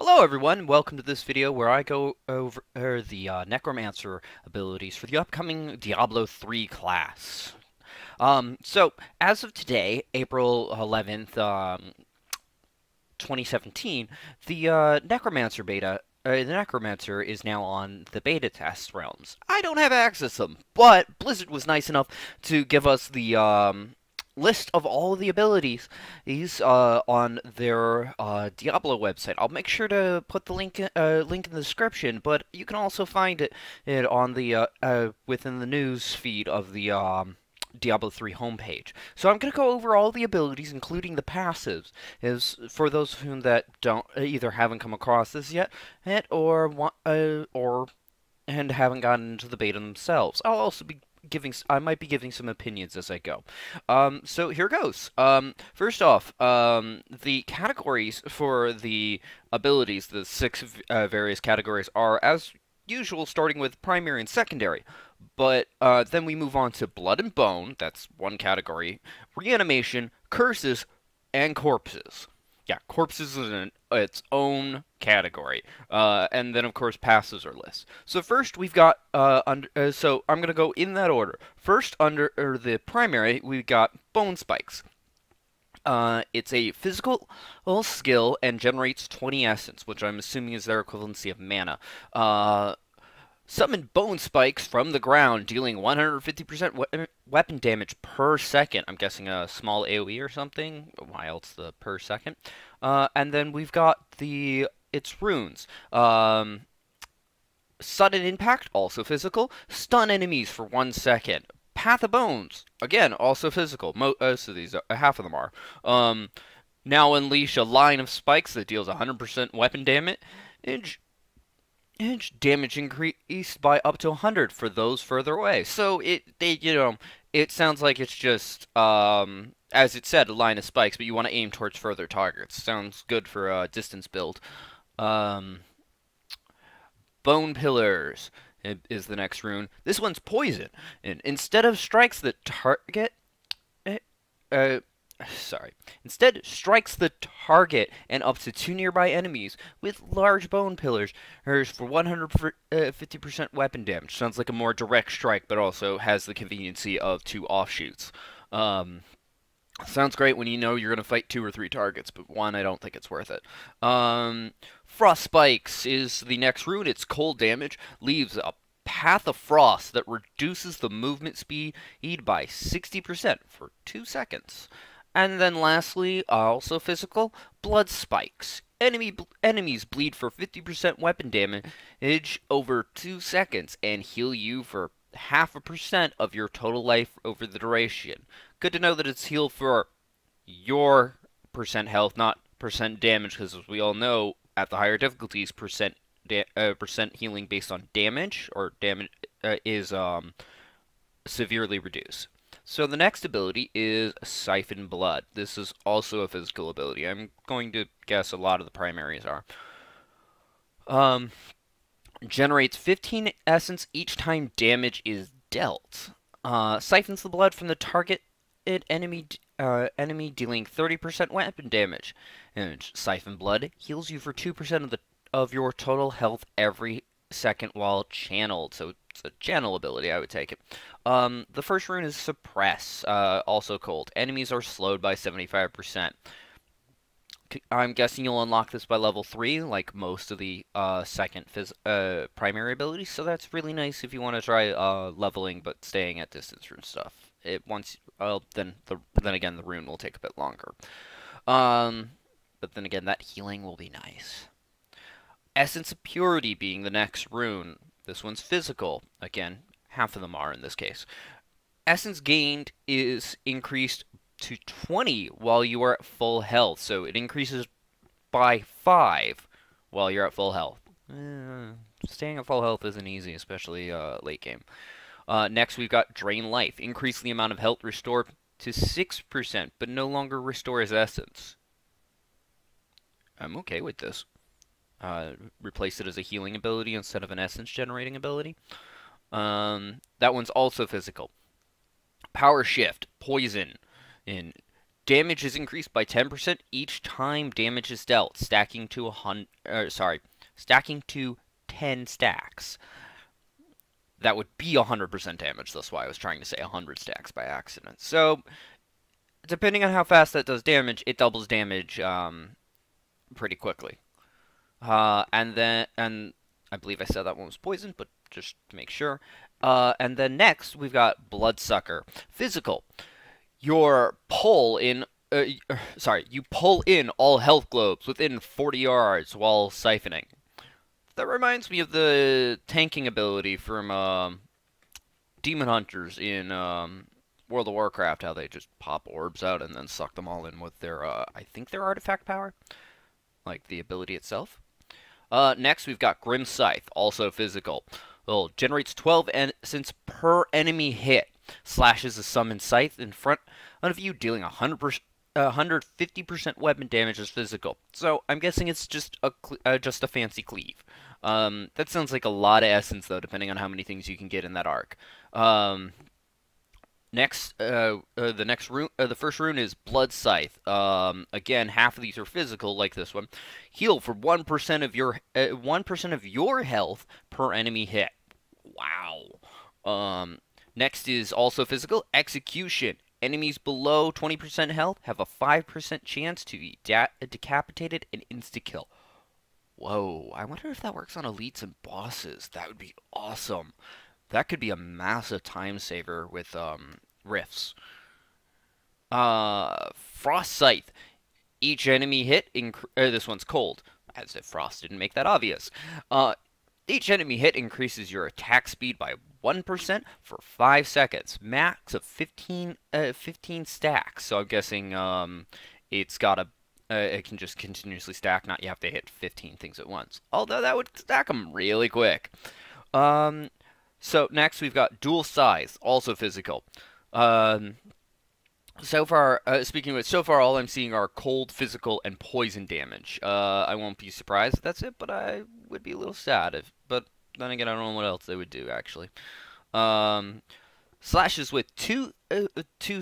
Hello everyone, welcome to this video where I go over the Necromancer abilities for the upcoming Diablo 3 class. So, as of today, April 11th, 2017, the Necromancer is now on the beta test realms. I don't have access to them, but Blizzard was nice enough to give us the list of all of the abilities on their Diablo website. I'll make sure to put the link in the description, but you can also find it on the within the news feed of the Diablo 3 homepage. So I'm going to go over all the abilities, including the passives, is for those of whom that don't either haven't come across this yet, or and haven't gotten into the beta themselves. I might be giving some opinions as I go. So here goes. First off, the categories for the abilities, the six various categories, are as usual, starting with primary and secondary. But then we move on to blood and bone. That's one category. Reanimation, curses, and corpses. Yeah, corpses is its own category. And then, of course, passives are lists. So first, we've got, so I'm going to go in that order. First, under the primary, we've got bone spikes. It's a physical skill and generates 20 essence, which I'm assuming is their equivalency of mana. Summon bone spikes from the ground, dealing 150% weapon damage per second. I'm guessing a small AoE or something. Why else the per second? And then we've got its runes. Sudden impact, also physical. Stun enemies for 1 second. Path of Bones, again, also physical. Most of these, half of them are. Now unleash a line of spikes that deals 100% weapon damage. Damage increased by up to 100 for those further away. So it sounds like it's just as it said, a line of spikes, but you want to aim towards further targets. Sounds good for a distance build. Bone Pillars is the next rune. This one's poison, and instead strikes the target and up to 2 nearby enemies with large bone pillars for 150% weapon damage. Sounds like a more direct strike, but also has the conveniency of 2 offshoots. Sounds great when you know you're going to fight 2 or 3 targets, but 1, I don't think it's worth it. Frost Spikes is the next rune. It's cold damage, leaves a path of frost that reduces the movement speed by 60% for 2 seconds. And then lastly, also physical, Blood Spikes. Enemies bleed for 50% weapon damage over 2 seconds and heal you for 0.5% of your total life over the duration. Good to know that it's healed for your percent health, not percent damage, because as we all know, at the higher difficulties, percent healing based on damage is severely reduced. So the next ability is Siphon Blood. This is also a physical ability. I'm going to guess a lot of the primaries are. Generates 15 essence each time damage is dealt. Siphons the blood from the target enemy dealing 30% weapon damage. And Siphon Blood heals you for 2% of your total health every second while channeled. So it's a channel ability, I would take it. The first rune is Suppress, also cold. Enemies are slowed by 75%. I'm guessing you'll unlock this by level 3, like most of the second primary abilities, so that's really nice if you want to try leveling but staying at distance from stuff. Then again, the rune will take a bit longer. But then again, that healing will be nice. Essence of Purity being the next rune. This one's physical. Again, half of them are in this case. Essence gained is increased to 20 while you are at full health. So it increases by 5 while you're at full health. Staying at full health isn't easy, especially late game. Next, we've got Drain Life. Increase the amount of health restored to 6%, but no longer restores essence. I'm okay with this. Replace it as a healing ability instead of an essence generating ability. That one's also physical. Power Shift, Poison. damage is increased by 10% each time damage is dealt, stacking to stacking to 10 stacks. That would be 100% damage. That's why I was trying to say 100 stacks by accident. So, depending on how fast that does damage, it doubles damage pretty quickly. And I believe I said that one was poison, but just to make sure. And then next, we've got Bloodsucker. Physical. You pull in all health globes within 40 yards while siphoning. That reminds me of the tanking ability from Demon Hunters in World of Warcraft, how they just pop orbs out and then suck them all in with their, I think their artifact power? Like the ability itself. Next, we've got Grim Scythe, also physical. Well, generates 12 essence per enemy hit. Slashes a summoned scythe in front of you, dealing 150% weapon damage as physical. So I'm guessing it's just a fancy cleave. That sounds like a lot of essence, though, depending on how many things you can get in that arc. Next, the first rune is Blood Scythe. Again, half of these are physical, like this one. Heal for 1% of your 1% of your health per enemy hit. Wow. Next is also physical. Execution. Enemies below 20% health have a 5% chance to be decapitated and insta-kill. Whoa, I wonder if that works on elites and bosses. That would be awesome. That could be a massive time saver with rifts. Frost Scythe. Each enemy hit, this one's cold, as if Frost didn't make that obvious. Each enemy hit increases your attack speed by 1% for 5 seconds. Max of 15 stacks. So I'm guessing it's got a it can just continuously stack. Not you have to hit 15 things at once. Although that would stack them really quick. So next we've got Dual Size, also physical. So far, so far all I'm seeing are cold, physical, and poison damage. I won't be surprised if that's it, but I would be a little sad but then again, I don't know what else they would do, actually. Slashes with two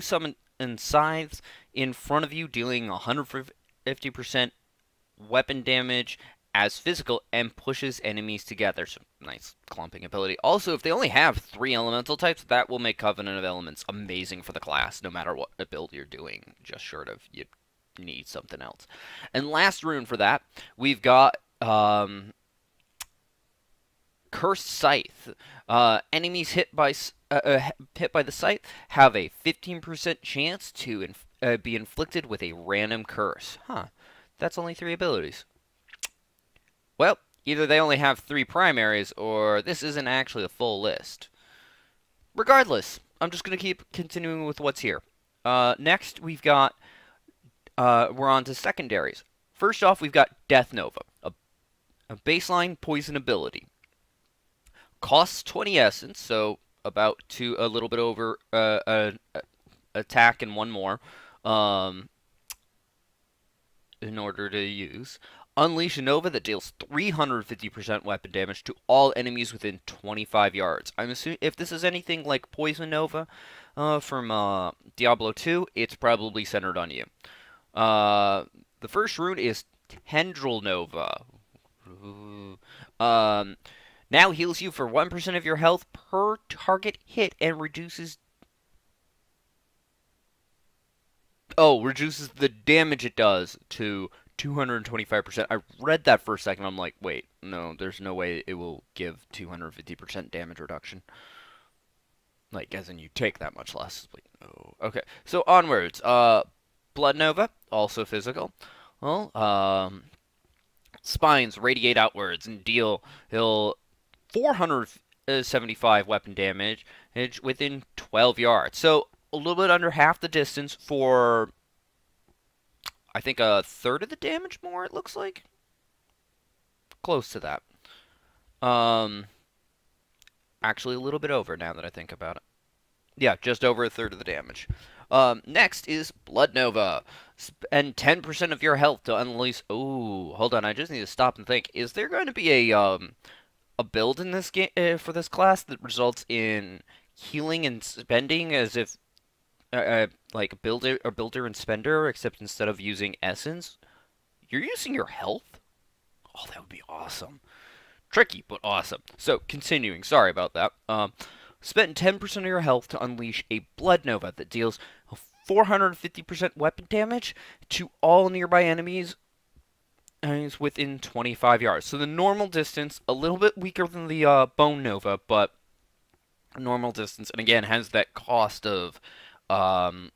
summon and scythes in front of you, dealing 150% weapon damage as physical, and pushes enemies together. So, nice clumping ability. Also, if they only have 3 elemental types, that will make Covenant of Elements amazing for the class, no matter what build you're doing, just short of you need something else. And last rune for that, we've got Cursed Scythe. Enemies hit by the scythe have a 15% chance to be inflicted with a random curse. Huh. That's only 3 abilities. Well, either they only have 3 primaries, or this isn't actually a full list. Regardless, I'm just going to keep continuing with what's here. Next, we've got, we're on to secondaries. First off, we've got Death Nova, a baseline poison ability. Costs 20 essence, so about a little bit over attack and 1 more in order to use. Unleash a Nova that deals 350% weapon damage to all enemies within 25 yards. I'm assuming if this is anything like Poison Nova from Diablo 2, it's probably centered on you. The first rune is Tendril Nova. Now heals you for 1% of your health per target hit and reduces the damage it does to 225%. I read that for a second. I'm like, wait, no, there's no way it will give 250% damage reduction. Like, as in you take that much less. Like, oh, okay. So onwards. Blood Nova, also physical. Well, spines radiate outwards and deal 475 weapon damage within 12 yards. So a little bit under half the distance for, I think, a third of the damage more, it looks like. Close to that. Actually, a little bit over now that I think about it. Yeah, just over a third of the damage. Next is Blood Nova. Spend 10% of your health to unleash... Ooh, hold on, I just need to stop and think. Is there going to be a build in this game for this class that results in healing and spending as if like a builder and spender, except instead of using essence, you're using your health. Oh, that would be awesome. Tricky, but awesome. So, continuing. Sorry about that. Spend 10% of your health to unleash a Blood Nova that deals 450% weapon damage to all nearby enemies within 25 yards. So the normal distance, a little bit weaker than the Bone Nova, but normal distance, and again, has that cost of um,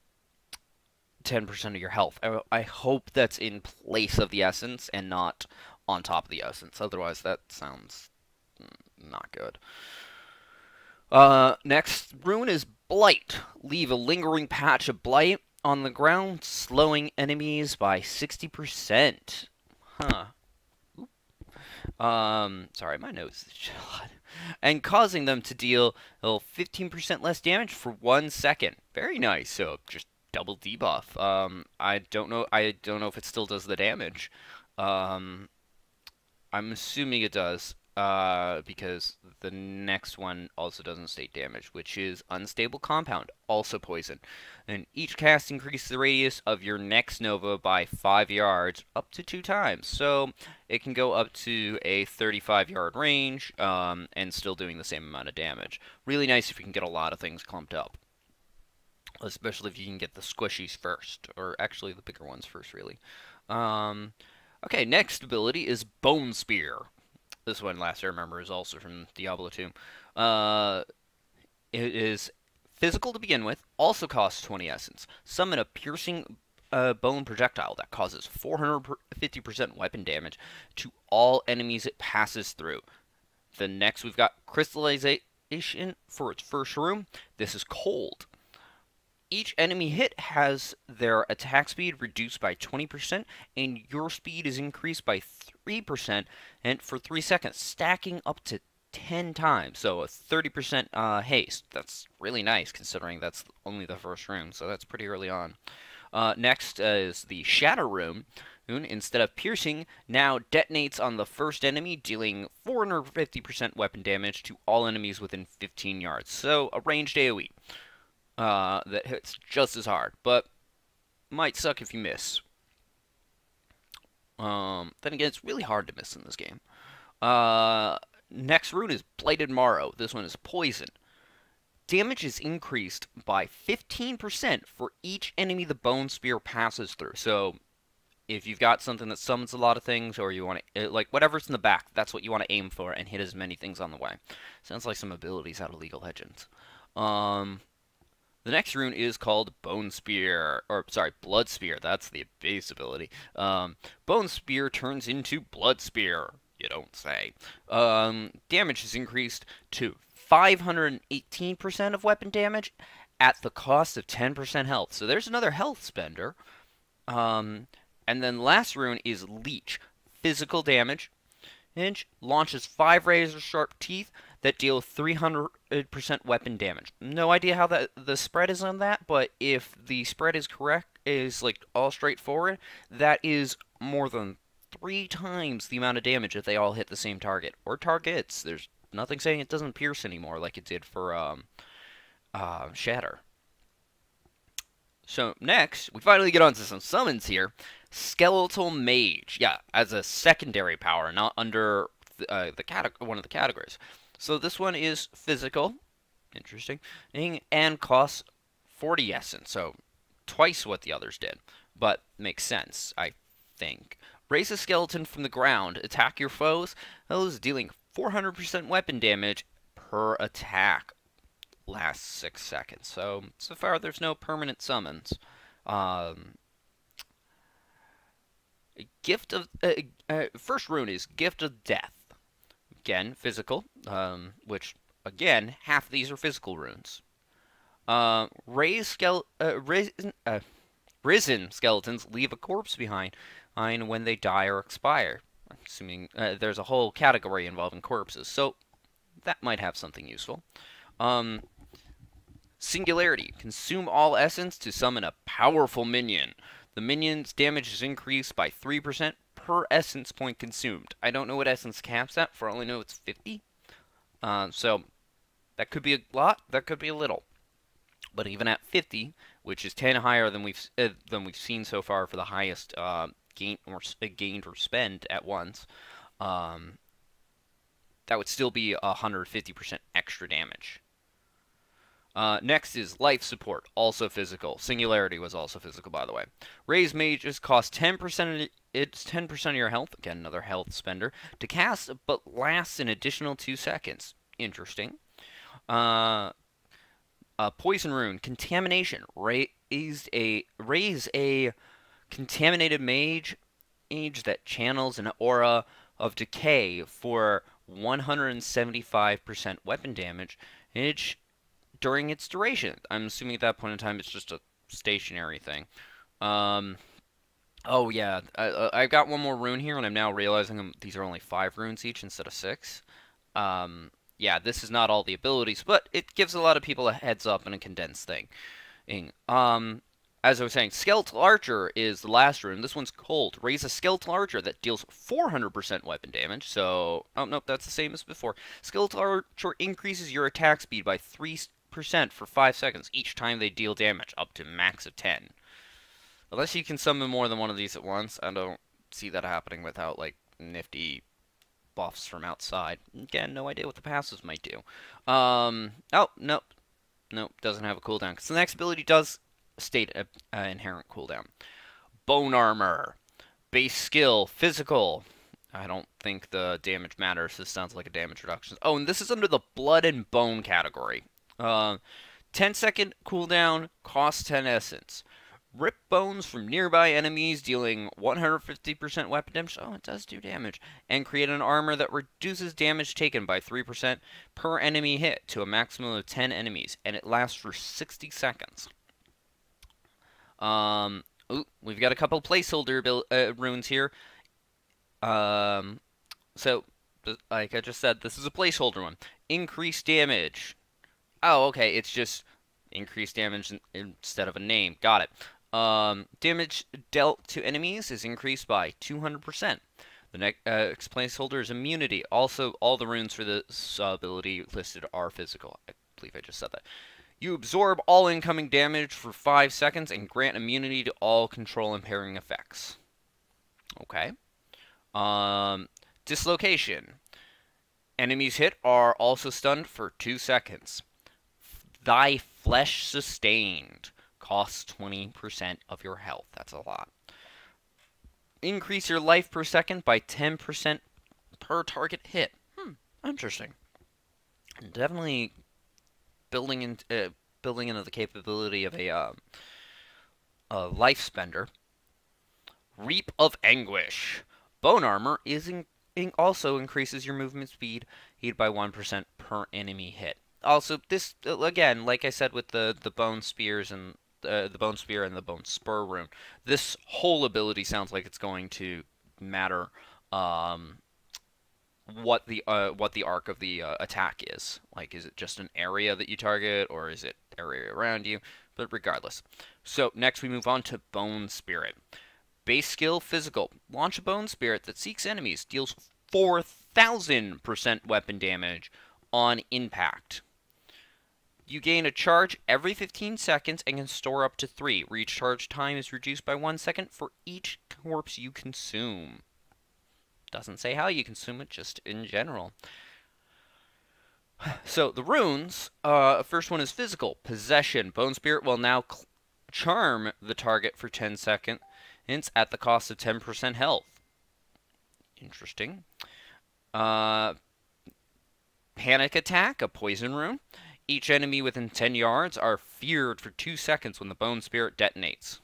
10% of your health. I hope that's in place of the essence and not on top of the essence. Otherwise, that sounds not good. Next rune is Blight. Leave a lingering patch of Blight on the ground, slowing enemies by 60%. Huh. Sorry, my nose is shut. And causing them to deal 15% less damage for 1 second. Very nice. So just double debuff. I don't know if it still does the damage. I'm assuming it does. Because the next one also doesn't state damage, which is Unstable Compound, also poison. And each cast increases the radius of your next Nova by 5 yards, up to 2 times. So it can go up to a 35-yard range, and still doing the same amount of damage. Really nice if you can get a lot of things clumped up. Especially if you can get the squishies first, or actually the bigger ones first, really. Okay, next ability is Bone Spear. This one, last I remember, is also from Diablo 2. It is physical to begin with, also costs 20 essence. Summon a piercing bone projectile that causes 450% weapon damage to all enemies it passes through. Then next we've got Crystallization for its first rune. This is cold. Each enemy hit has their attack speed reduced by 20%, and your speed is increased by 3% and for 3 seconds, stacking up to 10 times. So a 30% haste. That's really nice, considering that's only the first rune, so that's pretty early on. Next is the Shatter rune. Instead of piercing, now detonates on the first enemy, dealing 450% weapon damage to all enemies within 15 yards. So a ranged AoE. That hits just as hard, but might suck if you miss. Then again, it's really hard to miss in this game. Next rune is Blighted Marrow. This one is poison. Damage is increased by 15% for each enemy the Bone Spear passes through. So, if you've got something that summons a lot of things, or you want to, like, whatever's in the back, that's what you want to aim for and hit as many things on the way. Sounds like some abilities out of League of Legends. The next rune is called Bone Spear, or sorry, Blood Spear. That's the base ability. Bone Spear turns into Blood Spear. You don't say. Damage is increased to 518% of weapon damage at the cost of 10% health. So there's another health spender. And then last rune is Leech. Physical damage. Launches 5 razor-sharp teeth that deal 300% weapon damage. No idea how the spread is on that, but if the spread is correct, is like all straightforward, that is more than 3 times the amount of damage if they all hit the same target. Or targets. There's nothing saying it doesn't pierce anymore like it did for Shatter. So next, we finally get onto some summons here. Skeletal Mage. Yeah, as a secondary power, not under one of the categories. So this one is physical. Interesting. And costs 40 essence. So twice what the others did. But makes sense, I think. Raise a skeleton from the ground. Attack your foes. Those dealing 400% weapon damage per attack. Lasts 6 seconds. So far there's no permanent summons. First rune is Gift of Death. Again, physical, which again half of these are physical runes. Risen skeletons leave a corpse behind when they die or expire. Assuming there's a whole category involving corpses, so that might have something useful. Singularity. Consume all essence to summon a powerful minion. The minion's damage is increased by 3% per essence point consumed. I don't know what essence caps at, for all I know it's 50. So, that could be a lot, that could be a little. But even at 50, which is 10 higher than we've seen so far for the highest gained or spend at once, um, that would still be 150% extra damage. Next is life support, also physical. Singularity was also physical, by the way. Raise mages cost 10%. It's 10% of your health. Again, another health spender to cast, but lasts an additional 2 seconds. Interesting. Uh, Poison rune, contamination. Raise a contaminated mage that channels an aura of decay for 175% weapon damage during its duration. I'm assuming at that point in time it's just a stationary thing. Um, oh yeah, I've got one more rune here, and I'm now realizing these are only 5 runes each instead of 6. Yeah, this is not all the abilities, but it gives a lot of people a heads up and a condensed thing. As I was saying, Skeletal Archer is the last rune. This one's cold. Raise a Skeletal Archer that deals 400% weapon damage. So, oh nope, that's the same as before. Skeletal Archer increases your attack speed by 3% for 5 seconds each time they deal damage, up to max of 10. Unless you can summon more than one of these at once, I don't see that happening without, like, nifty buffs from outside. Again, no idea what the passives might do. Oh, nope. Nope, doesn't have a cooldown. Because the next ability does state an inherent cooldown. Bone Armor. Base skill, physical. I don't think the damage matters. This sounds like a damage reduction. Oh, and this is under the blood and bone category. 10-second cooldown, costs 10 essence. Rip bones from nearby enemies, dealing 150% weapon damage. Oh, it does do damage. And create an armor that reduces damage taken by 3% per enemy hit to a maximum of 10 enemies. And it lasts for 60 seconds. Ooh, we've got a couple placeholder runes here. So, like I just said, this is a placeholder one. Increased damage. Oh, okay, it's just increased damage instead of a name. Got it. Damage dealt to enemies is increased by 200%. The next placeholder is immunity. Also, all the runes for this ability listed are physical. I believe I just said that. You absorb all incoming damage for 5 seconds and grant immunity to all control impairing effects. Okay. Dislocation. Enemies hit are also stunned for 2 seconds. Thy flesh sustained. Costs 20% of your health. That's a lot. Increase your life per second by 10% per target hit. Interesting. Definitely building into the capability of a life spender. Reap of Anguish. Bone Armor also increases your movement speed by 1% per enemy hit. Also, this again, like I said with the bone spears and the bone spear and the bone spur rune, this whole ability sounds like it's going to matter what the arc of the attack is. Like, is it just an area that you target, or is it area around you? But regardless. So next we move on to Bone Spirit. Base skill, physical. Launch a Bone Spirit that seeks enemies. Deals 4,000% weapon damage on impact. You gain a charge every 15 seconds and can store up to 3. Recharge time is reduced by 1 second for each corpse you consume. Doesn't say how you consume it, just in general. So, the runes, first one is physical. Possession. Bone Spirit will now charm the target for 10 seconds at the cost of 10% health. Interesting. Panic Attack, a poison rune. Each enemy within 10 yards are feared for 2 seconds when the Bone Spirit detonates.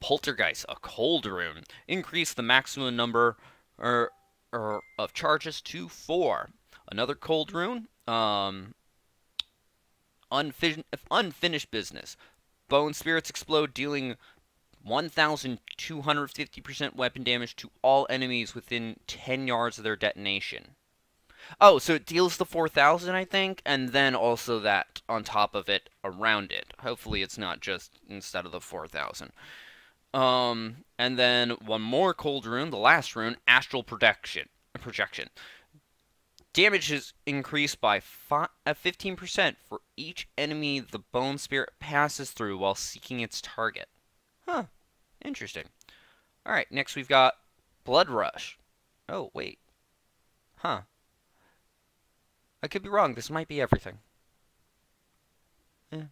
Poltergeist, a cold rune. Increase the maximum number of charges to 4. Another cold rune. Unfinished business. Bone Spirits explode, dealing 1,250% weapon damage to all enemies within 10 yards of their detonation. Oh, so it deals the 4,000, I think, and then also that on top of it around it. Hopefully it's not just instead of the 4,000. And then one more cold rune, the last rune, Astral Projection. Damage is increased by 15% for each enemy the bone spirit passes through while seeking its target. Huh. Interesting. Alright, next we've got Blood Rush. Oh, wait. Huh. I could be wrong. This might be everything. Eh.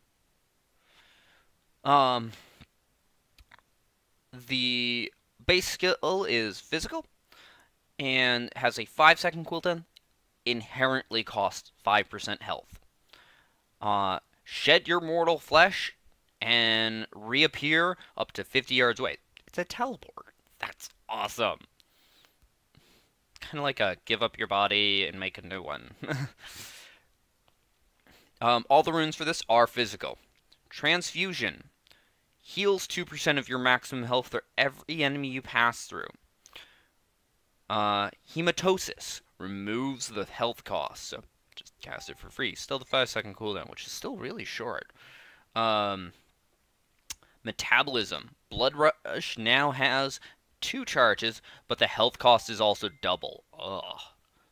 The base skill is physical and has a 5-second cooldown. Inherently costs 5% health. Shed your mortal flesh and reappear up to 50 yards away. It's a teleport. That's awesome. Kind of like a give up your body and make a new one. All the runes for this are physical. Transfusion heals 2% of your maximum health for every enemy you pass through. Hematosis removes the health cost, so just cast it for free. Still the 5-second cooldown, which is still really short. Metabolism. Blood Rush now has 2 charges, but the health cost is also double. Ugh.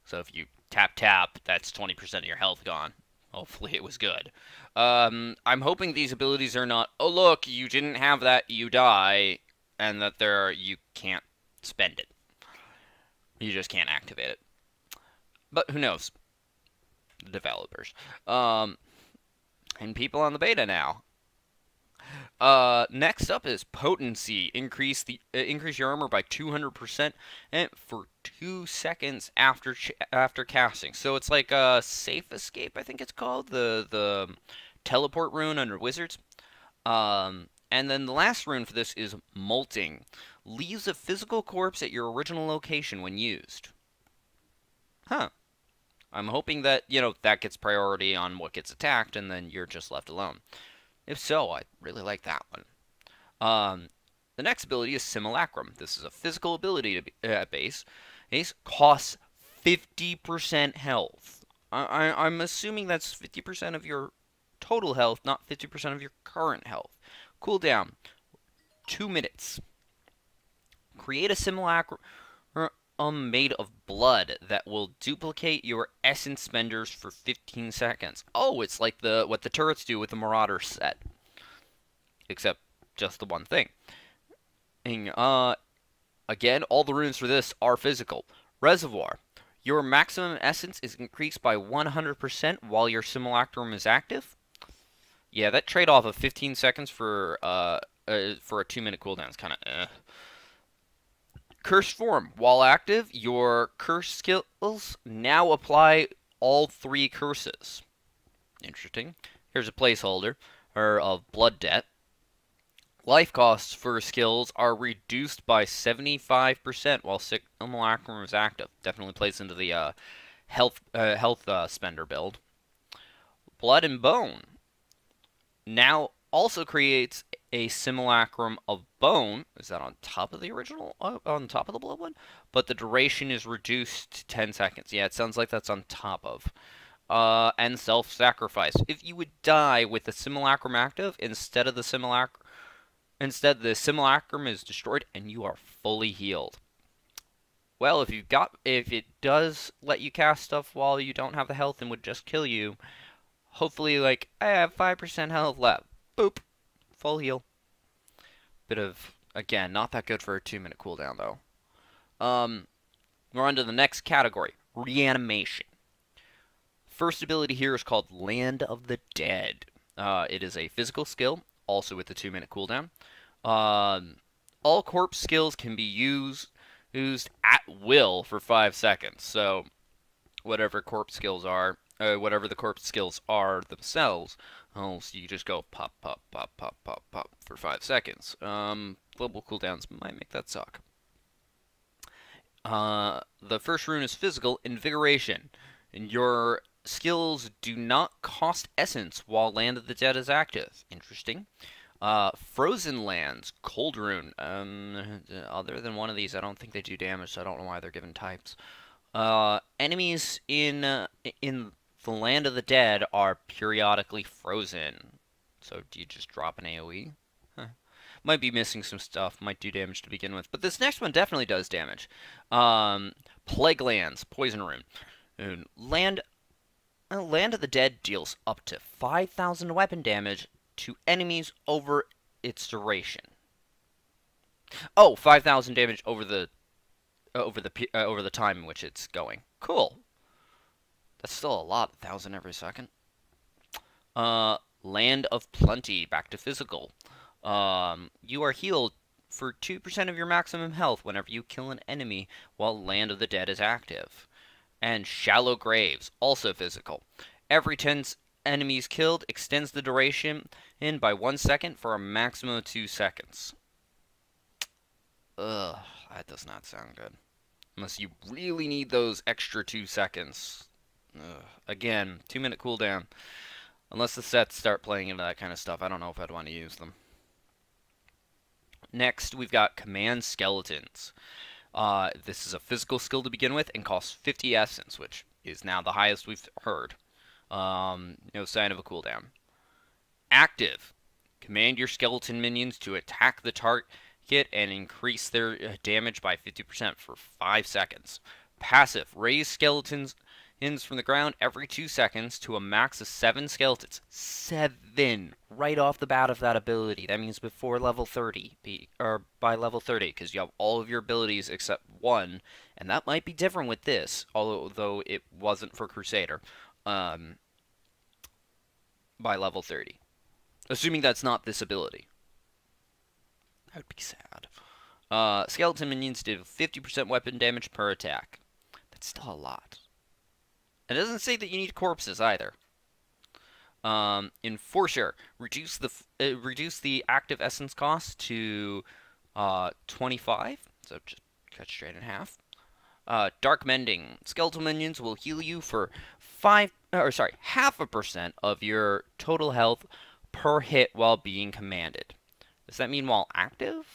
So if you tap, that's 20% of your health gone. Hopefully it was good. I'm hoping these abilities are not, oh look, you didn't have that, you die, and that you can't spend it. You just can't activate it. But who knows? The developers. And people on the beta now. Next up is Potency. Increase your armor by 200% and for 2 seconds after casting. So it's like a safe escape, I think it's called, the teleport rune under wizards. And then the last rune for this is Molting. Leaves a physical corpse at your original location when used. Huh. I'm hoping that, that gets priority on what gets attacked, and then you're just left alone. If so, I really like that one. The next ability is Simulacrum. This is a physical ability base. Base costs 50% health. I'm assuming that's 50% of your total health, not 50% of your current health. Cooldown, 2 minutes. Create a Simulacrum made of blood that will duplicate your essence spenders for 15 seconds. Oh, it's like what the turrets do with the Marauder set. Except just the one thing. And, again, all the runes for this are physical. Reservoir. Your maximum essence is increased by 100% while your Simulacrum is active. Yeah, that trade-off of 15 seconds for a 2-minute cooldown is kind of eh. Cursed Form. While active, your curse skills now apply all 3 curses. Interesting. Here's a placeholder of Blood Debt. Life costs for skills are reduced by 75% while Simulacrum is active. Definitely plays into the health spender build. Blood and Bone now also creates a Simulacrum of Bone. Is that on top of the original? On top of the blood one? But the duration is reduced to 10 seconds. Yeah, it sounds like that's on top of. And Self-Sacrifice. If you would die with the Simulacrum active, instead the Simulacrum is destroyed and you are fully healed. Well, if it does let you cast stuff while you don't have the health and would just kill you, hopefully, like, I have 5% health left. Boop. Full heal. Bit of, again, not that good for a 2-minute cooldown, though. We're on to the next category. Reanimation. First ability here is called Land of the Dead. It is a physical skill, also with a 2-minute cooldown. All corpse skills can be used at will for 5 seconds. So, whatever corpse skills are, whatever the corpse skills are themselves, so you just go pop, pop, pop, pop, pop, pop for 5 seconds. Global cooldowns might make that suck. The first rune is physical, Invigoration. And your skills do not cost essence while Land of the Dead is active. Interesting. Frozen Lands, Cold Rune. Other than one of these, I don't think they do damage, so I don't know why they're given types. Enemies in the Land of the Dead are periodically frozen. So do you just drop an AoE? Huh. Might be missing some stuff, might do damage to begin with. But this next one definitely does damage. Plague Lands, Poison Rune. And Land of the Dead deals up to 5,000 weapon damage to enemies over its duration. Oh, 5,000 damage over the time in which it's going. Cool. That's still a lot. 1,000 every second. Land of Plenty. Back to physical. You are healed for 2% of your maximum health whenever you kill an enemy while Land of the Dead is active. And Shallow Graves. Also physical. Every 10 enemies killed extends the duration by 1 second for a maximum of 2 seconds. Ugh, that does not sound good. Unless you really need those extra 2 seconds. Ugh. Again, 2-minute cooldown. Unless the sets start playing into that kind of stuff, I don't know if I'd want to use them. Next, we've got Command Skeletons. This is a physical skill to begin with and costs 50 essence, which is now the highest we've heard. No sign of a cooldown. Active. Command your skeleton minions to attack the target and increase their damage by 50% for 5 seconds. Passive. Raise skeletons from the ground every 2 seconds to a max of 7 skeletons. 7! Right off the bat of that ability. That means before level 30. Or by level 30, because you have all of your abilities except one. And that might be different with this, although it wasn't for Crusader. By level 30. Assuming that's not this ability. That would be sad. Skeleton minions do 50% weapon damage per attack. That's still a lot. It doesn't say that you need corpses either. Enforcer. Reduce the active essence cost to 25. So just cut straight in half. Dark Mending. Skeletal minions will heal you for 0.5% of your total health per hit while being commanded. Does that mean while active?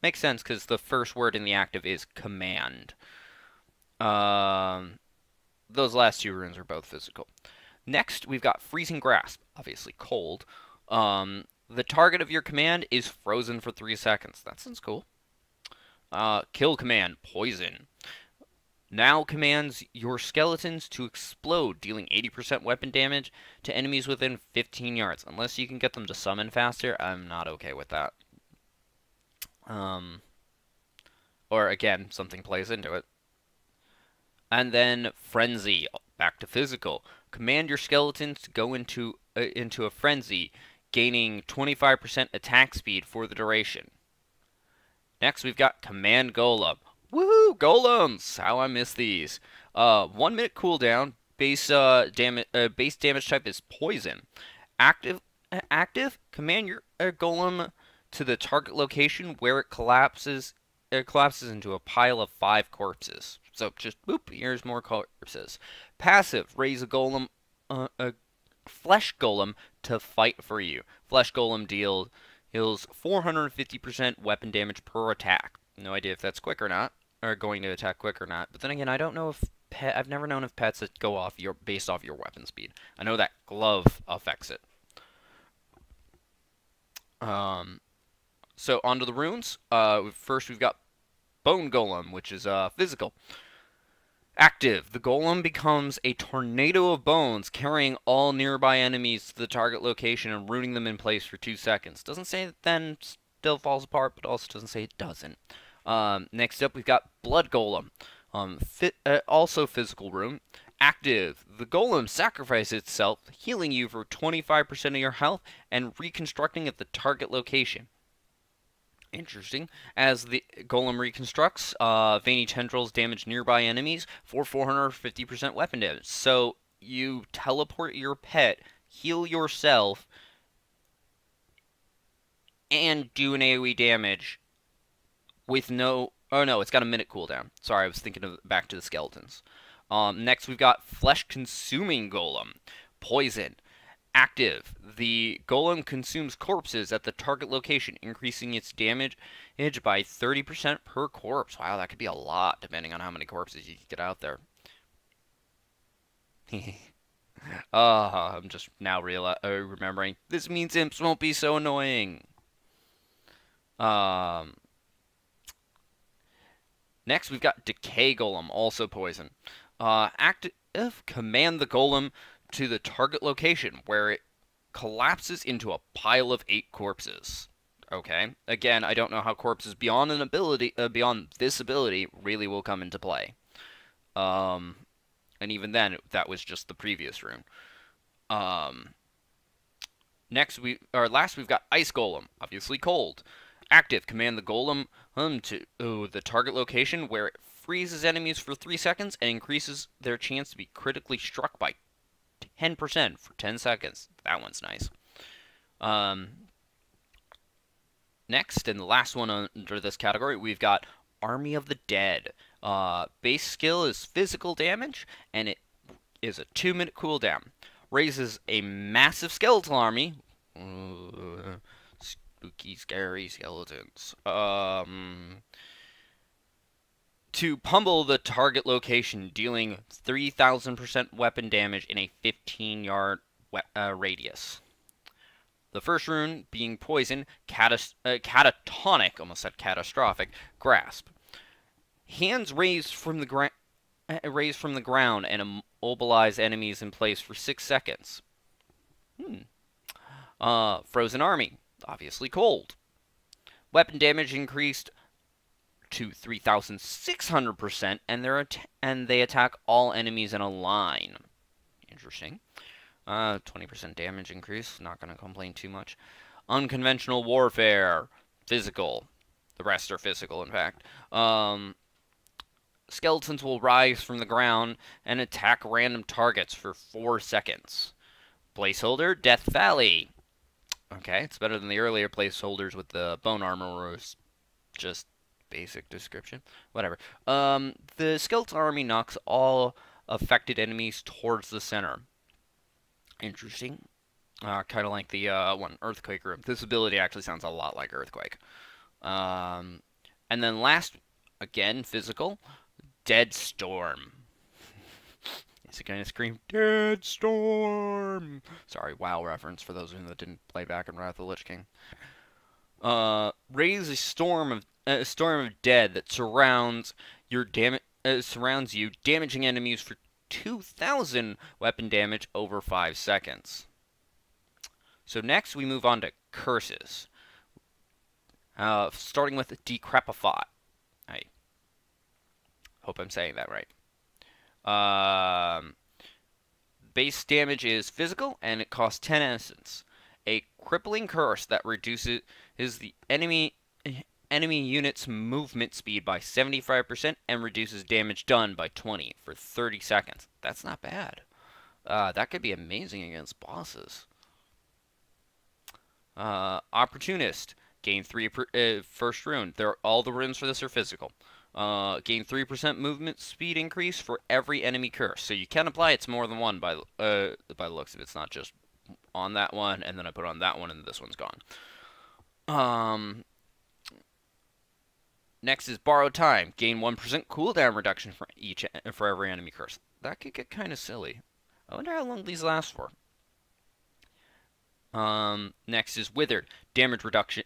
Makes sense, because the first word in the active is command. Those last 2 runes are both physical. Next, we've got Freezing Grasp. Obviously cold. The target of your command is frozen for 3 seconds. That sounds cool. Kill Command. Poison. Now commands your skeletons to explode, dealing 80% weapon damage to enemies within 15 yards. Unless you can get them to summon faster, I'm not okay with that. Or again, something plays into it. And then Frenzy. Back to physical. Command your skeletons to go into a frenzy, gaining 25% attack speed for the duration. Next, we've got Command Golem. Woohoo! Golems! How I miss these. 1 minute cooldown. Base damage type is poison. Active. Command your golem to the target location where it collapses. It collapses into a pile of 5 corpses. So just boop. Here's more corpses. Passive. Raise a golem. A flesh golem to fight for you. Flesh golem deals 450% weapon damage per attack. No idea if that's quick or not, or going to attack quick or not. But then again, I don't know if I've never known of pets that go off based off your weapon speed. I know that glove affects it. So onto the runes. First we've got Bone Golem, which is physical. Active. The golem becomes a tornado of bones, carrying all nearby enemies to the target location and rooting them in place for 2 seconds. Doesn't say that then still falls apart, but also doesn't say it doesn't. Next up, we've got Blood Golem. Also physical rune. Active. The golem sacrifices itself, healing you for 25% of your health and reconstructing at the target location. Interesting. As the golem reconstructs, veiny tendrils damage nearby enemies for 450% weapon damage. So you teleport your pet, heal yourself, and do an AoE damage with no... Oh no, it's got a minute cooldown. Sorry, I was thinking of back to the skeletons. Next, we've got Flesh-Consuming Golem. Poison. Active. The golem consumes corpses at the target location, increasing its damage by 30% per corpse. Wow, that could be a lot, depending on how many corpses you can get out there. I'm just now remembering. This means imps won't be so annoying. Next, we've got Decay Golem, also poison. Active command the golem to the target location where it collapses into a pile of 8 corpses. Okay. Again, I don't know how corpses beyond an ability, beyond this ability, really will come into play. And even then, that was just the previous rune. Last we've got Ice Golem, obviously cold. Active, command the golem to the target location where it freezes enemies for 3 seconds and increases their chance to be critically struck by 10% for 10 seconds. That one's nice. Next, and the last one under this category, we've got Army of the Dead. Base skill is physical damage, and it is a 2-minute cooldown. Raises a massive skeletal army. Spooky, scary skeletons. To pummel the target location, dealing 3,000% weapon damage in a 15-yard radius. The first rune being poison, catatonic, almost said catastrophic, grasp. Hands raised from the ground and immobilize enemies in place for 6 seconds. Frozen army, obviously cold. Weapon damage increased to 3,600%, and they attack all enemies in a line. Interesting. 20% damage increase. Not going to complain too much. Unconventional warfare, physical. The rest are physical, in fact. Skeletons will rise from the ground and attack random targets for 4 seconds. Placeholder, Death Valley. Okay, it's better than the earlier placeholders with the bone armor, where it was just basic description. Whatever. The skeleton army knocks all affected enemies towards the center. Interesting. Kind of like the one, Earthquake room. This ability actually sounds a lot like Earthquake. And then last, again, physical, Dead Storm. Is it going to scream, Dead Storm? Sorry, WoW reference for those of you that didn't play back in Wrath of the Lich King. Raise a storm of dead that surrounds you, damaging enemies for 2,000 weapon damage over 5 seconds. So next we move on to curses. Starting with Decrepify. I hope I'm saying that right. Base damage is physical, and it costs 10 essence. A crippling curse that reduces the enemy unit's movement speed by 75% and reduces damage done by 20 for 30 seconds. That's not bad. That could be amazing against bosses. Opportunist. Gain 3 first rune. All the runes for this are physical. Gain 3% movement speed increase for every enemy curse. So you can apply it to more than one by the looks of it. It's not just on that one, and then I put on that one, and this one's gone. Next is Borrowed Time. Gain 1% cooldown reduction for every enemy curse. That could get kind of silly. I wonder how long these last for. Next is Withered. Damage reduction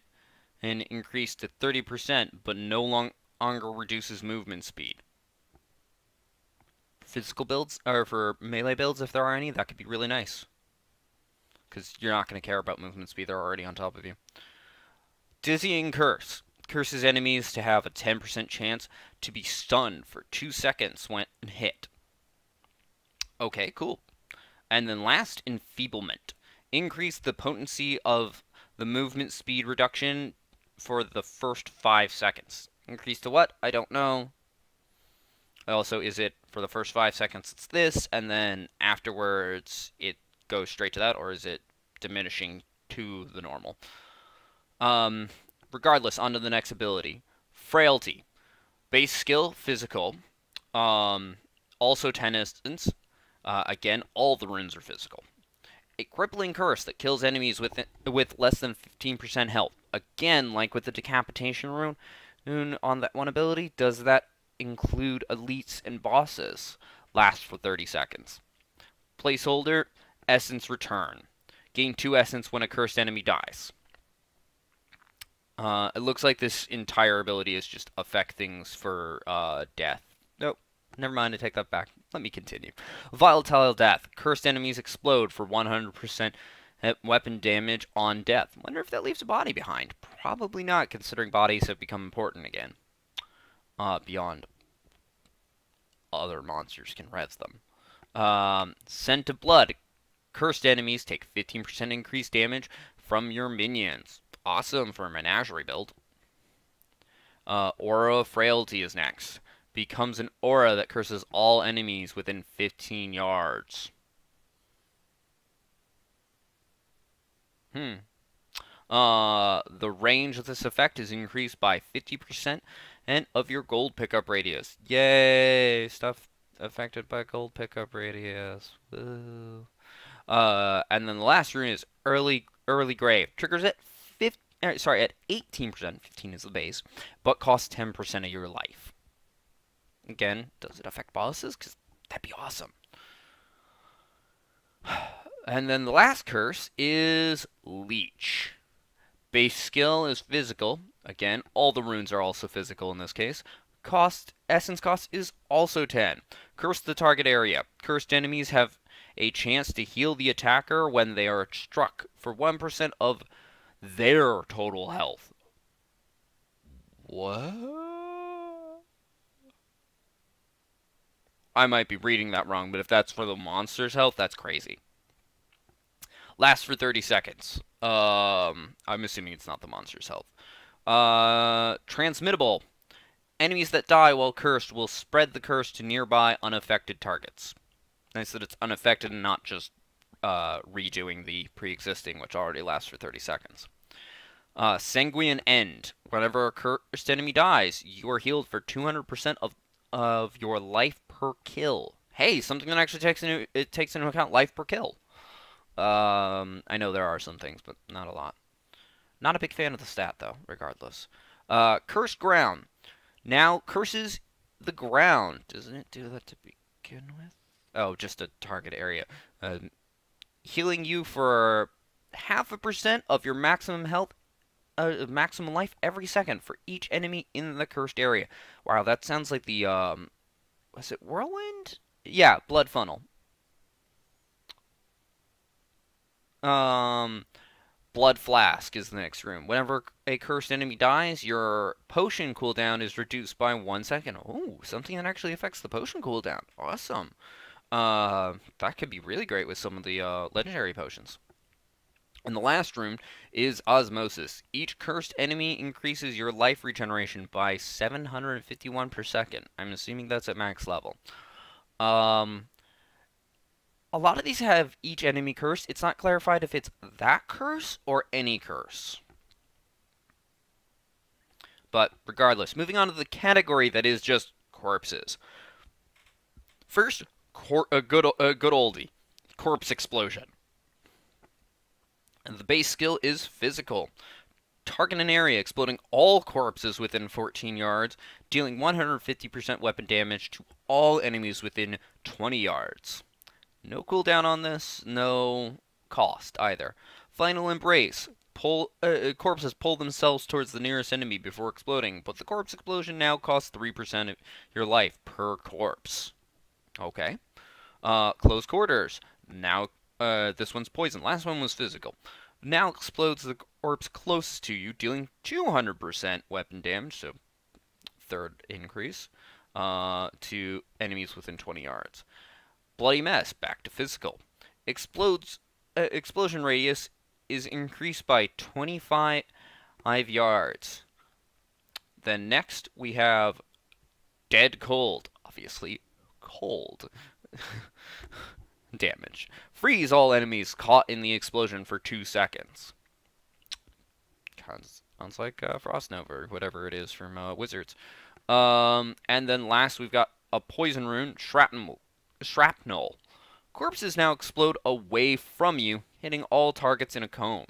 and increased to 30%, but no longer reduces movement speed. Physical builds, or for melee builds, if there are any, that could be really nice. Because you're not going to care about movement speed, they're already on top of you. Dizzying Curse. Curses enemies to have a 10% chance to be stunned for 2 seconds when hit. Okay, cool. And then last, Enfeeblement. Increase the potency of the movement speed reduction for the first 5 seconds. Increase to what? I don't know. Also, is it for the first 5 seconds it's this, and then afterwards it goes straight to that, or is it diminishing to the normal? Regardless, on to the next ability. Frailty. Base skill, physical. Also 10 instance. Again, all the runes are physical. A crippling curse that kills enemies with less than 15% health. Again, like with the decapitation rune on that one ability, does that include elites and bosses? Lasts for 30 seconds. Placeholder, Essence Return. Gain 2 essence when a cursed enemy dies. It looks like this entire ability is just affect things for death. Nope. Never mind, I take that back. Let me continue. Volatile Death. Cursed enemies explode for 100% weapon damage on death. Wonder if that leaves a body behind. Probably not, considering bodies have become important again. Beyond other monsters can res them. Scent of Blood. Cursed enemies take 15% increased damage from your minions. Awesome for a menagerie build. Aura of Frailty is next. Becomes an aura that curses all enemies within 15 yards. The range of this effect is increased by 50% and of your gold pickup radius. Yay! Stuff affected by gold pickup radius. Woo. And then the last rune is Early Grave. Triggers at 18%. 15 is the base, but costs 10% of your life. Again, does it affect bosses? Because that'd be awesome. And then the last curse is Leech. Base skill is physical. Again, all the runes are also physical in this case. Essence cost is also 10. Curse the target area. Cursed enemies have a chance to heal the attacker when they are struck for 1% of their total health. What? I might be reading that wrong, but if that's for the monster's health, that's crazy. Lasts for 30 seconds. I'm assuming it's not the monster's health. Transmittable. Enemies that die while cursed will spread the curse to nearby unaffected targets. Nice that it's unaffected and not just redoing the pre-existing, which already lasts for 30 seconds. Sanguine End. Whenever a cursed enemy dies, you are healed for 200% of your life per kill. Hey, something that actually takes into account life per kill. I know there are some things, but not a lot. Not a big fan of the stat, though, regardless. Cursed Ground. Now curses the ground. Doesn't it do that to begin with? Oh, just a target area. Healing you for 0.5% of your maximum health, maximum life every second for each enemy in the cursed area. Wow, that sounds like the, was it Whirlwind? Yeah, Blood Funnel. Blood Flask is the next room. Whenever a cursed enemy dies, your potion cooldown is reduced by 1 second. Oh, something that actually affects the potion cooldown. Awesome. That could be really great with some of the legendary potions. And the last room is Osmosis. Each cursed enemy increases your life regeneration by 751 per second. I'm assuming that's at max level. A lot of these have each enemy curse. It's not clarified if it's that curse or any curse. But regardless, moving on to the category that is just corpses. First, a good oldie, Corpse Explosion. And the base skill is physical. Target an area, exploding all corpses within 14 yards, dealing 150% weapon damage to all enemies within 20 yards. No cooldown on this, no cost either. Final Embrace. Corpses pull themselves towards the nearest enemy before exploding, but the corpse explosion now costs 3% of your life per corpse. Okay. Close Quarters. Now, this one's poison. Last one was physical. Now explodes the corpse closest to you, dealing 200% weapon damage, so third increase, to enemies within 20 yards. Bloody Mess, back to physical. Explosion radius is increased by 25 yards. Then next we have Dead Cold, obviously cold. Damage. Freeze all enemies caught in the explosion for 2 seconds. Sounds like Frost Nova or whatever it is from Wizards. And then last we've got a poison rune, Shrapnel. Corpses now explode away from you, hitting all targets in a cone.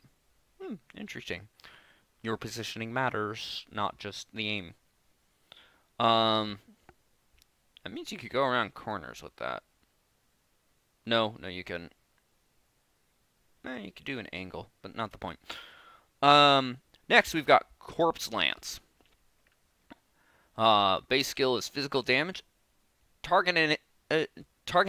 Interesting. Your positioning matters, not just the aim. That means you could go around corners with that. No, you couldn't. You could do an angle, but not the point. Next, we've got Corpse Lance. Base skill is physical damage. Target an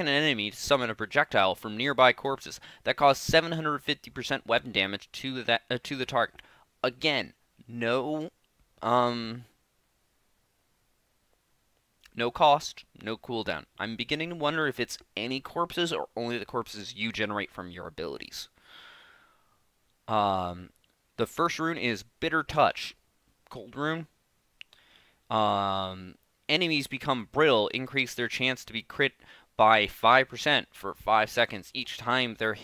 enemy to summon a projectile from nearby corpses that cause 750% weapon damage to the target. Again, no cost, no cooldown. I'm beginning to wonder if it's any corpses or only the corpses you generate from your abilities. The first rune is Bitter Touch. Cold rune. Enemies become brittle, increase their chance to be crit by 5% for 5 seconds each time they're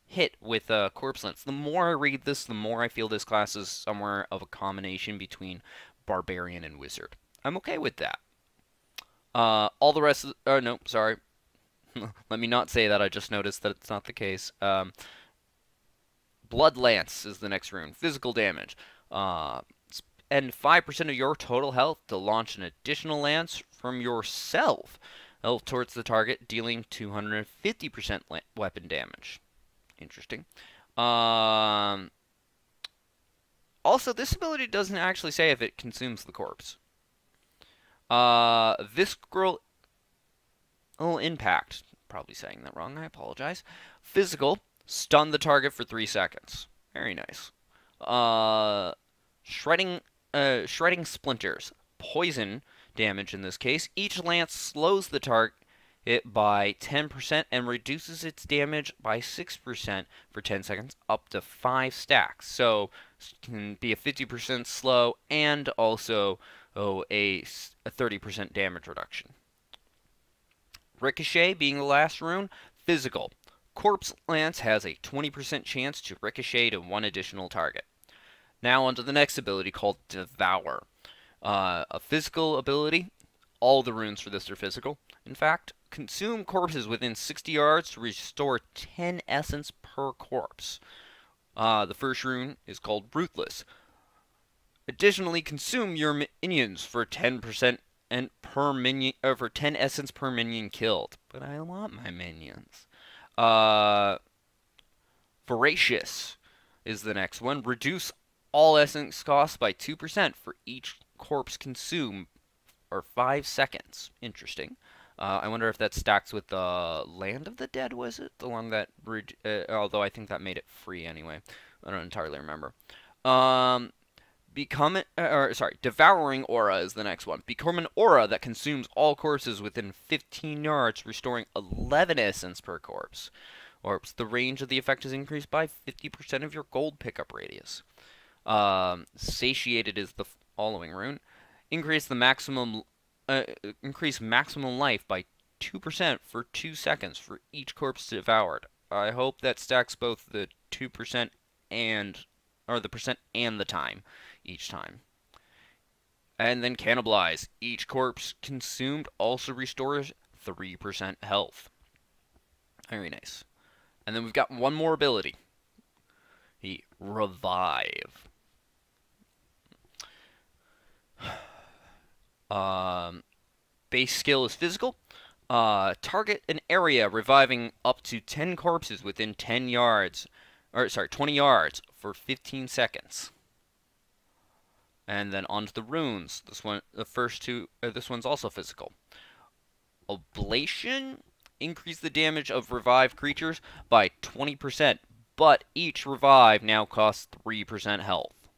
hit with a Corpse Lance. The more I read this, the more I feel this class is somewhere of a combination between Barbarian and Wizard. I'm okay with that. All the rest of no, sorry. Let me not say that, I just noticed that it's not the case. Blood Lance is the next rune. Physical damage. And 5% of your total health to launch an additional lance from yourself towards the target, dealing 250% weapon damage. Interesting. Also, this ability doesn't actually say if it consumes the corpse. Visceral Impact. Probably saying that wrong. I apologize. Physical. Stun the target for 3 seconds. Very nice. Shredding Splinters. Poison damage in this case. Each lance slows the target by 10% and reduces its damage by 6% for 10 seconds, up to 5 stacks. So it can be a 50% slow and also a 30% damage reduction. Ricochet being the last rune. Physical. Corpse Lance has a 20% chance to ricochet to one additional target. Now onto the next ability called Devour. A physical ability. All the runes for this are physical. In fact, consume corpses within 60 yards to restore 10 essence per corpse. The first rune is called Ruthless. Additionally, consume your minions for 10% and per minion for 10 essence per minion killed. But I want my minions. Voracious is the next one. Reduce all essence costs by 2% for each corpse consumed for 5 seconds. Interesting. I wonder if that stacks with the Land of the Dead, was it? The one that, although I think that made it free anyway. I don't entirely remember. Devouring Aura is the next one. Become an aura that consumes all corpses within 15 yards, restoring 11 essence per corpse. The range of the effect is increased by 50% of your gold pickup radius. Satiated is the following rune. Increase maximum life by 2% for 2 seconds for each corpse devoured. I hope that stacks both the 2% the percent and the time each time. And then Cannibalize. Each corpse consumed also restores 3% health. Very nice. And then we've got one more ability. The Revive. Base skill is physical. Target an area reviving up to 10 corpses within 20 yards for 15 seconds. And then onto the runes. This one's also physical. Oblation. Increase the damage of revived creatures by 20%, but each revive now costs 3% health.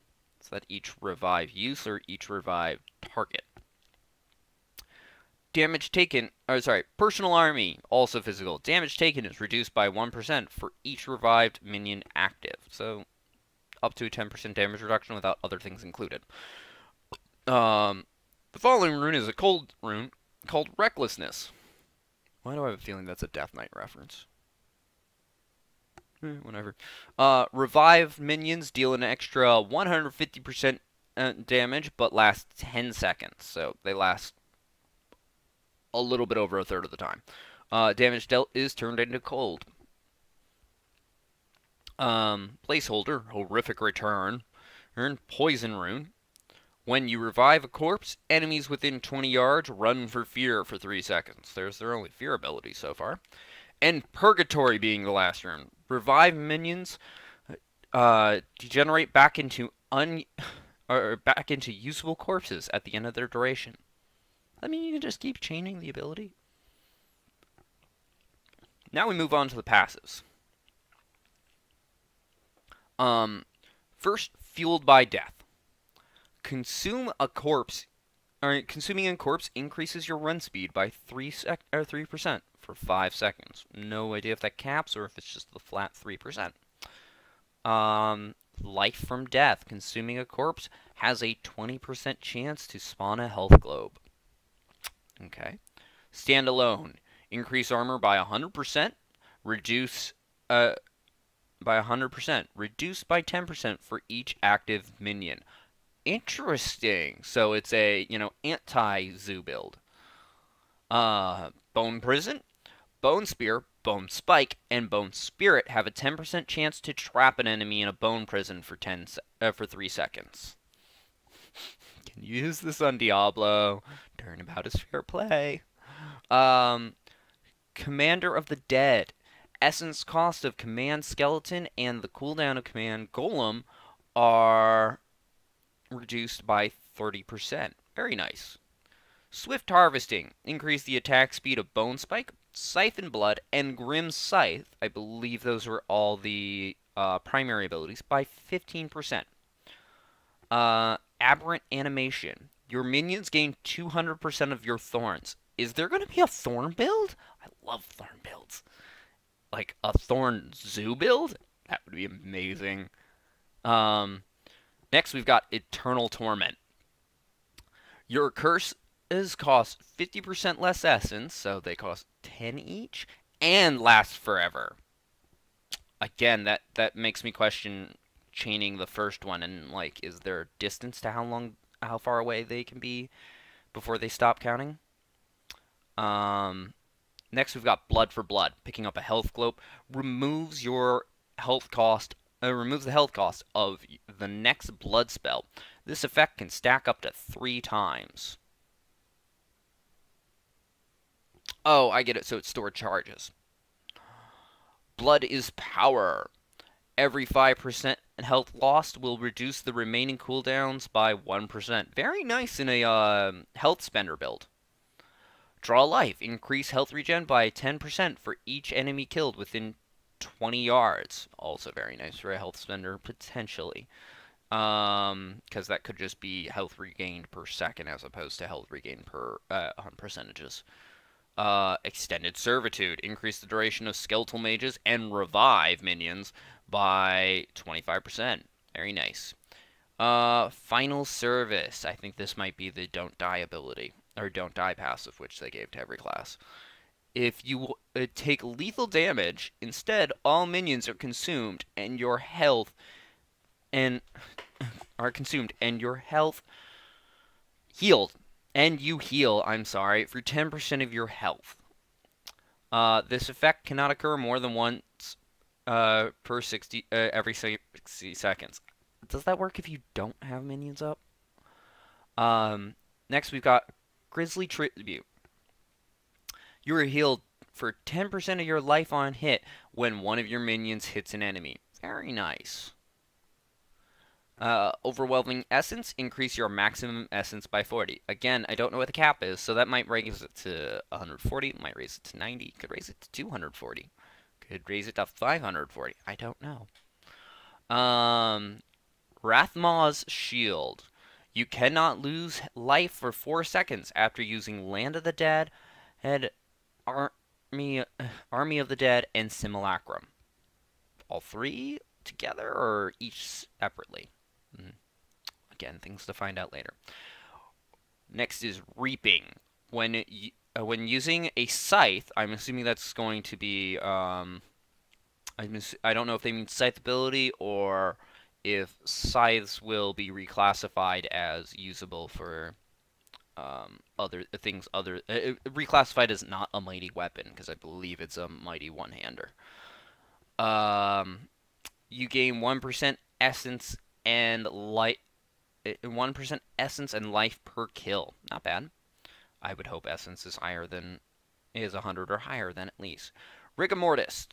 So that each revive use or each revive target. Personal Army, also physical. Damage taken is reduced by 1% for each revived minion active. So up to a 10% damage reduction without other things included. The following rune is a cold rune called Recklessness. Why do I have a feeling that's a Death Knight reference? Whatever. Revive minions deal an extra 150% damage, but last 10 seconds. So they last a little bit over a third of the time. Damage dealt is turned into cold. Placeholder, Horrific Return. Earn Poison Rune. When you revive a corpse, enemies within 20 yards run for fear for 3 seconds. There's their only fear ability so far. And Purgatory being the last rune. Revive minions degenerate back into or back into usable corpses at the end of their duration. I mean, you can just keep chaining the ability. Now we move on to the passives. First, Fueled by Death. Consuming a corpse increases your run speed by 3% for 5 seconds. No idea if that caps or if it's just the flat 3%. Life from Death. Consuming a corpse has a 20% chance to spawn a health globe. Okay. Standalone. Increase armor by 100%. Reduce by 100%. Reduce by 10% for each active minion. Interesting. So it's a, anti-zoo build. Bone Prison. Bone Spear, Bone Spike, and Bone Spirit have a 10% chance to trap an enemy in a bone prison for 3 seconds. Can use this on Diablo. Turnabout is fair play. Commander of the Dead. Essence cost of Command Skeleton and the cooldown of Command Golem are reduced by 30%. Very nice. Swift Harvesting. Increase the attack speed of Bone Spike, Siphon Blood, and Grim Scythe. I believe those are all the primary abilities by 15%. Aberrant Animation. Your minions gain 200% of your thorns. Is there going to be a thorn build? I love thorn builds. Like a thorn zoo build? That would be amazing. Next, we've got Eternal Torment. Your curses cost 50% less essence, so they cost 10 each, and last forever. Again, that makes me question chaining the first one, and like, is there a distance to how far away they can be before they stop counting? Next, we've got Blood for Blood. Picking up a health globe removes your health cost. Removes the health cost of the next blood spell. This effect can stack up to 3 times. Oh, I get it. So it's stored charges. Blood is Power. Every 5% health lost will reduce the remaining cooldowns by 1%. Very nice in a health spender build. Draw Life. Increase health regen by 10% for each enemy killed within 20 yards. Also very nice for a health spender, potentially. Because that could just be health regained per second as opposed to health regained per on percentages. Extended Servitude. Increase the duration of Skeletal Mages and revive minions by 25%. Very nice. Final Service. I think this might be the Don't Die ability. Or Don't Die passive, which they gave to every class. If you take lethal damage, instead all minions are consumed and your health healed. And you heal, I'm sorry, for 10% of your health. This effect cannot occur more than once every 60 seconds. Does that work if you don't have minions up? Next, we've got Grisly Tribute. You are healed for 10% of your life on hit when one of your minions hits an enemy. Very nice. Overwhelming Essence. Increase your maximum essence by 40. Again, I don't know what the cap is, so that might raise it to 140. Might raise it to 90. Could raise it to 240. Could raise it to 540. I don't know. Rathmaw's Shield. You cannot lose life for 4 seconds after using Land of the Dead, Army of the Dead, and Simulacrum. All 3 together or each separately? Again, things to find out later. Next is Reaping. When using a scythe, I'm assuming that's going to be I don't know if they mean scythe ability or if scythes will be reclassified as usable for other things. Reclassified as not a mighty weapon because I believe it's a mighty one-hander. You gain 1% essence and 1% essence and life per kill. Not bad. I would hope essence is 100 or higher than at least. Rigor Mortis.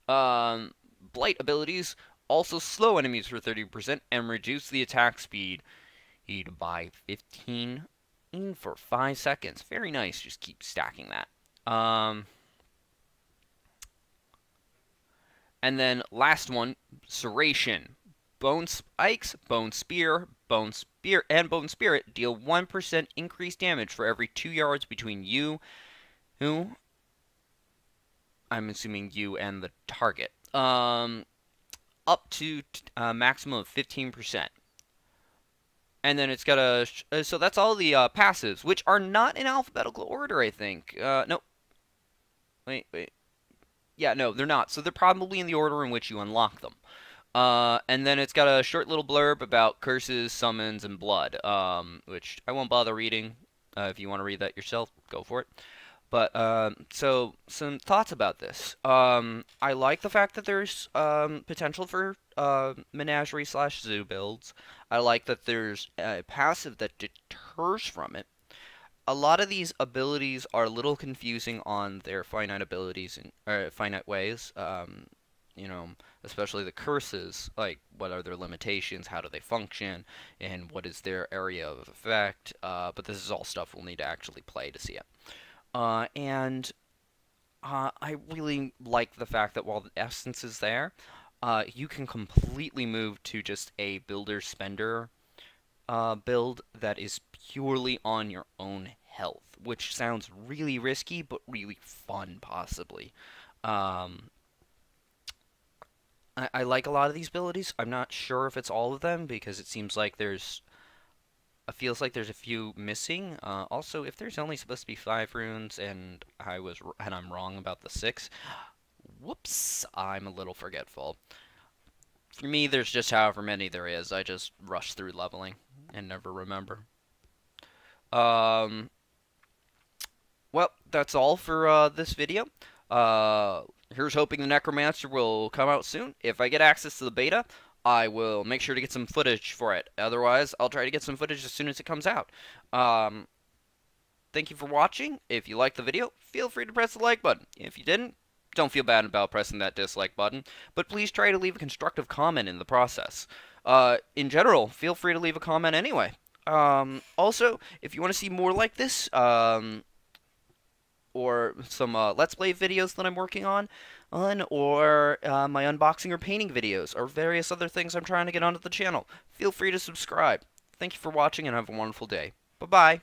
Blight abilities. also slow enemies for 30% and reduce the attack speed by 15 for 5 seconds. Very nice. Just keep stacking that. And then last one, Serration. Bone Spikes, Bone Spear, and Bone Spirit deal 1% increased damage for every 2 yards between you, I'm assuming you and the target. Up to a maximum of 15%. And then it's got a... So that's all the passives, which are not in alphabetical order, I think. No. Wait. Yeah, no, they're not. So they're probably in the order in which you unlock them. And then it's got a short little blurb about curses, summons, and blood, which I won't bother reading. If you want to read that yourself, go for it. But, so, some thoughts about this. I like the fact that there's, potential for, menagerie/zoo builds. I like that there's a passive that deters from it. A lot of these abilities are a little confusing on their finite abilities and finite ways. You know, especially the curses, like what are their limitations, how do they function, and what is their area of effect. But this is all stuff we'll need to actually play to see it. And I really like the fact that while the essence is there, you can completely move to just a builder-spender build that is purely on your own health, which sounds really risky, but really fun, possibly. I like a lot of these abilities. I'm not sure if it's all of them, because it seems like there's... It feels like there's a few missing. Also, if there's only supposed to be 5 runes, and I'm wrong about the 6, whoops, I'm a little forgetful. For me, there's just however many there is. I just rush through leveling and never remember. Well, that's all for this video. Here's hoping the Necromancer will come out soon. If I get access to the beta, I will make sure to get some footage for it. Otherwise, I'll try to get some footage as soon as it comes out. Thank you for watching. If you liked the video, feel free to press the like button. If you didn't, don't feel bad about pressing that dislike button, but please try to leave a constructive comment in the process. In general, feel free to leave a comment anyway. Also, if you want to see more like this, or some Let's Play videos that I'm working on, or my unboxing or painting videos, or various other things I'm trying to get onto the channel, feel free to subscribe. Thank you for watching, and have a wonderful day. Bye-bye.